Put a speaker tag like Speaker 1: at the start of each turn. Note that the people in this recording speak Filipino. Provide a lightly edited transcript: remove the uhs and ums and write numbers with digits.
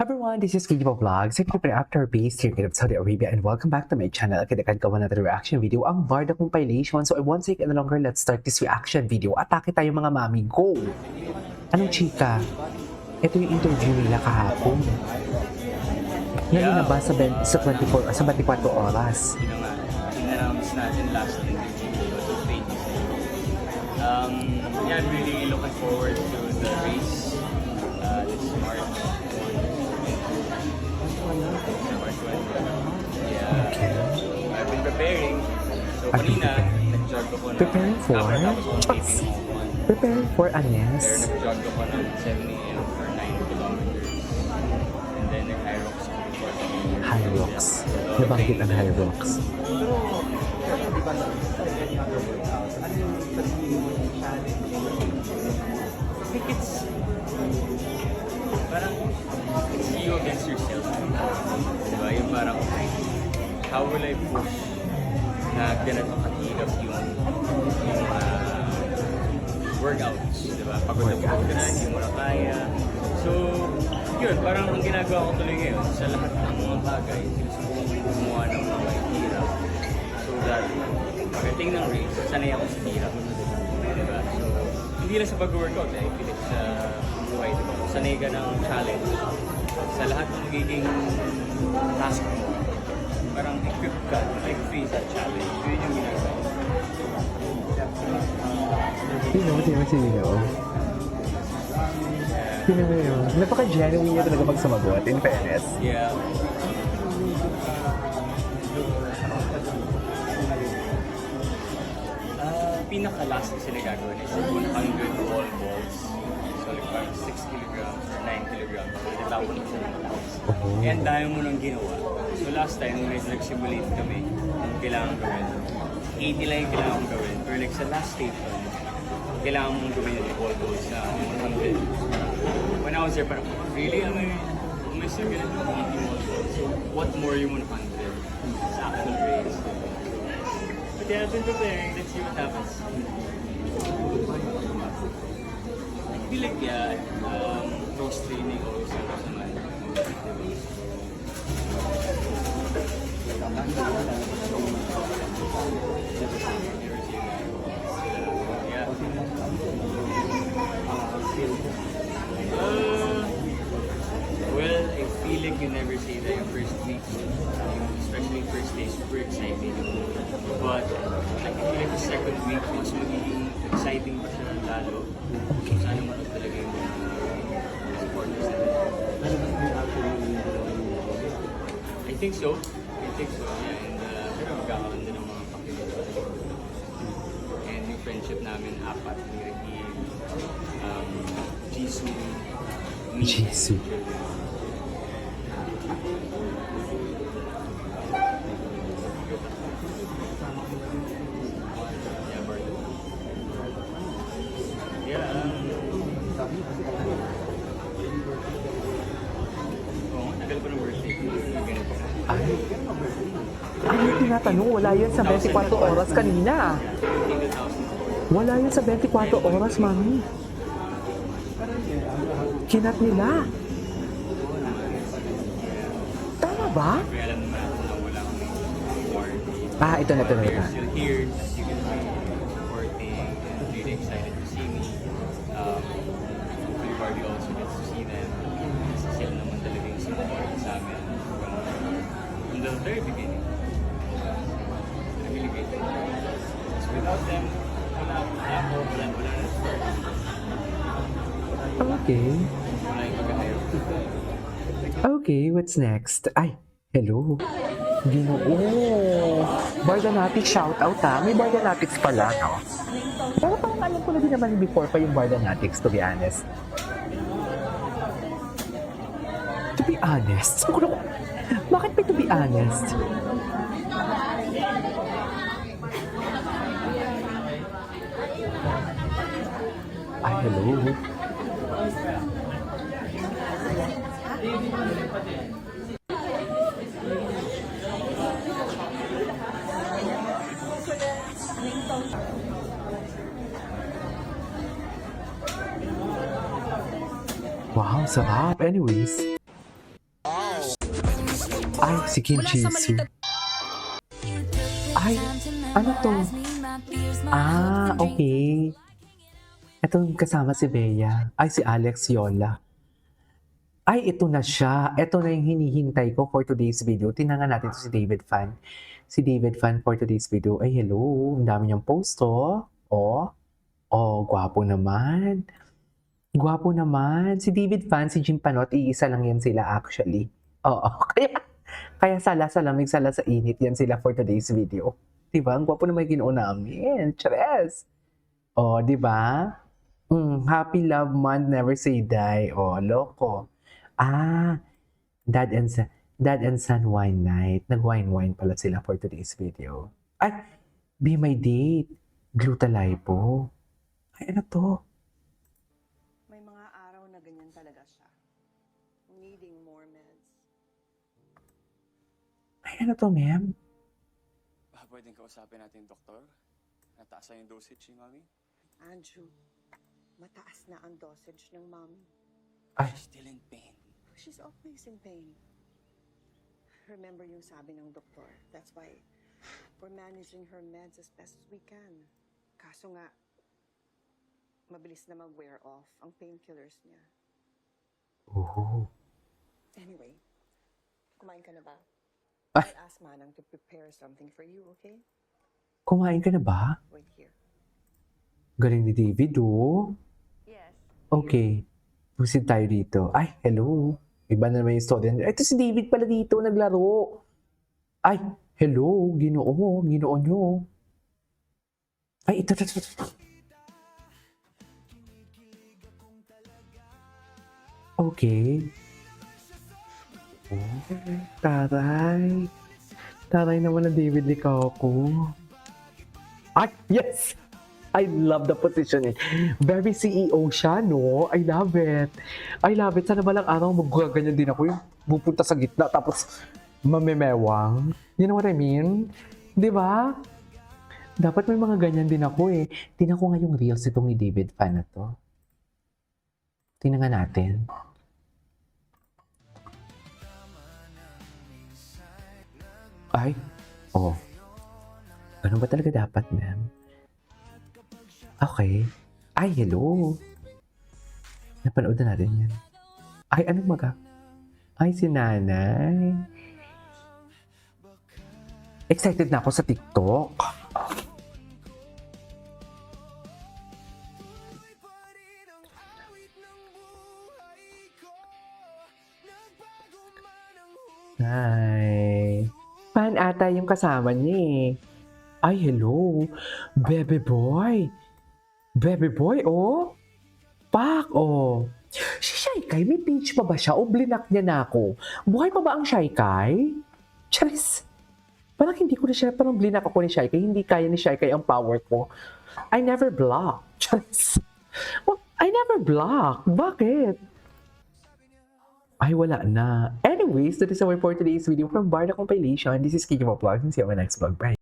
Speaker 1: Everyone, this is Kikipo Vlogs. If you're after based here in Saudi Arabia and welcome back to my channel. Kaya gawa natin reaction video ang Barda compilation. So I won't take any longer, let's start this reaction video. Atake tayo mga mami, go! Anong chika? Ito yung interview nila kahapon. Nalinabas sa 24 oras.
Speaker 2: Yun na nga, in-announce natin last interview with Faith. Yeah, I'm really looking forward to the race this March 1. Yeah,
Speaker 1: Okay.
Speaker 2: I've been preparing. So kanina, nag-jog ako ng...
Speaker 1: Preparing for?
Speaker 2: Tapos kong taping ako.
Speaker 1: Preparing for
Speaker 2: Pero
Speaker 1: Agnes.
Speaker 2: nag-jog ako ng 7 a.m. for 9 kilometers. And then nag-Hyrox ako for
Speaker 1: Hyrox. Nabanggit ang Hyrox.
Speaker 2: I think it's parang it's you against yourself. Diba? Yung parang, how will I push na ganito kahirap yung workouts. Diba? Pagod na pagod ka na, hindi mo na kaya. So, yun, parang ang ginagawa ko tuloy ngayon sa lahat ng mga bagay, sinusubukan ko gumawa ng mga hirap. So that, pagdating ng race, sanay ako sa hirap. Diba? So, hindi lang sa pag-workout I feel it sa buhay, diba? Sanay ka ng challenge. Sa lahat ng magiging task mo, parang equip ka, like-face that challenge. Yun yung ginagawa.
Speaker 1: Sino mo yun? Napaka-genuine niya talaga pag sumagot, in fairness.
Speaker 2: Yeah. Pinaka-last kasi na gagawin is 100 wall balls. So like parang 6 kilograms or 9 kilograms. Itatapon mo siya ng taas.
Speaker 1: Oh.
Speaker 2: And dahil mo nang ginawa. So last time, nung nag-simulate kami, ang kailangan gawin, 80 lang yung kailangan gawin. Pero like sa last station, kailangan mong gawin yung wall balls na 100. When I was there, parang, really? Am I still gonna do 80 wall balls? So what more you want 100 sa actual race? But yeah, I've been preparing. Let's see what happens. I feel like, yeah, cross training always helps naman. Yeah. Well, I feel like you never say that yung first week, especially first day, super exciting. But I feel like the second week, mas magiging exciting pa siya lalo.
Speaker 1: Okay.
Speaker 2: Sana manood talaga yung supporters nila. I think so. Yeah. And pero magkakaroon din ng mga pakiligod. And yung friendship namin, apat, ni Rahim, Jisoo, me,
Speaker 1: Jisoo.
Speaker 2: and Children. Yeah, Bardo. Yeah, tagal pa ng birthday. Ganito.
Speaker 1: Ay, yung tinatanong, wala yan sa 24 oras kanina.
Speaker 2: 15,000.
Speaker 1: Wala yan sa 24 oras, mami. Kinat nila. Tama ba?
Speaker 2: Kaya alam naman natin na wala kami warranty.
Speaker 1: Ah, ito na.
Speaker 2: They're still here, as you can see, supporting and really excited to see me. Hopefully Barbie also gets to see them. Kasi sila naman talaga yung support sa amin from the very beginning. I'm really grateful. Because without them, wala ako, wala na start.
Speaker 1: Okay.
Speaker 2: Wala yung pag-ahirap.
Speaker 1: Okay, what's next? Ay, hello. Ginoo. Bardanatics shoutout ha. May Bardanatics pala, no? Pero parang alam ko na din naman before pa yung Bardanatics, to be honest. To be honest? Bakit may to be honest? Ay, hello. Wow, sarap. Anyways. Ay, si Kim Jisoo. Ay, ano to? Ah, okay. Itong kasama si Bea. Ay, si Alex Yola. Ay, ito na siya. Ito na yung hinihintay ko for today's video. Tinangan natin to si David Fan. Si David Fan for today's video. Ay, hello. Ang dami niyang post, oh. Oh, gwapo naman. Gwapo naman. Si David Fan, si Jim Panot, iisa lang yan sila actually. Oo. Kaya sala sa lamig, sala sa init yan sila for today's video. Diba? Ang gwapo naman yung ginoo namin. Tres. Oh, diba? Happy love month, never say die. Oh, loko. Ah, Dad and Son Wine Night. Nag-wine-wine pala sila for today's video. Ay, Be My Date. Glutalipo. Ay, ano to?
Speaker 3: May mga araw na ganyan talaga siya. Needing more meds.
Speaker 1: Ay, ano to, ma'am?
Speaker 4: Pwedeng kausapin natin yung doktor? Nataas na yung dosage ni Mami?
Speaker 3: Andrew, mataas na ang dosage ng mommy.
Speaker 1: Ay,
Speaker 4: She's still in pain.
Speaker 3: She's always in pain. Remember yung sabi ng doktor. That's why we're managing her meds as best as we can. Kaso nga, mabilis na mag-wear off ang painkillers niya.
Speaker 1: oh.
Speaker 3: Anyway, kumain ka na ba?
Speaker 1: Ay.
Speaker 3: I asked Manang to prepare something for you, okay?
Speaker 1: Kumain ka na ba?
Speaker 3: Wait here.
Speaker 1: Galing ni David, oh.
Speaker 3: Yes.
Speaker 1: Okay. Pusin tayo dito. Ay, hello. Iba na naman yung story. Ay, ito si David pala dito, naglaro. Ay, hello. Ginoo. Ginoo nyo. Ay, ito. Okay. Oh, taray. Taray naman na David Licauco. Ay, yes! I love the position eh. Very CEO siya, no? I love it. I love it. Sana balang araw magaganyan din ako yung pupunta sa gitna tapos mamemewang. You know what I mean? Di ba? Dapat may mga ganyan din ako eh. Tingnan ko nga yung reels itong ni David Fan na to. Tingnan nga natin. Ay, oh. Ganun ba talaga dapat, ma'am? Okay. Ay, hello. Napanood na natin yan. Ay, anong Ay, si nanay. Excited na ako sa TikTok. Hi. Fan ata yung kasama niya eh. Ay, hello. Bebe boy. Bebe boy, oh. Pak, oh. Si Shaikai, may page pa ba siya o blinak niya na ako? Buhay pa ba ang Shaikai? Charis. Parang hindi ko na siya, parang blinak ako ni Shaikai. Hindi kaya ni Shaikai ang power ko. I never block. Charis. Well, I never block. Bakit? Ay, wala na. Anyways, that is our for today's video from Barda Compilation. This is Kiki Vlog. See you on my next vlog. Bye.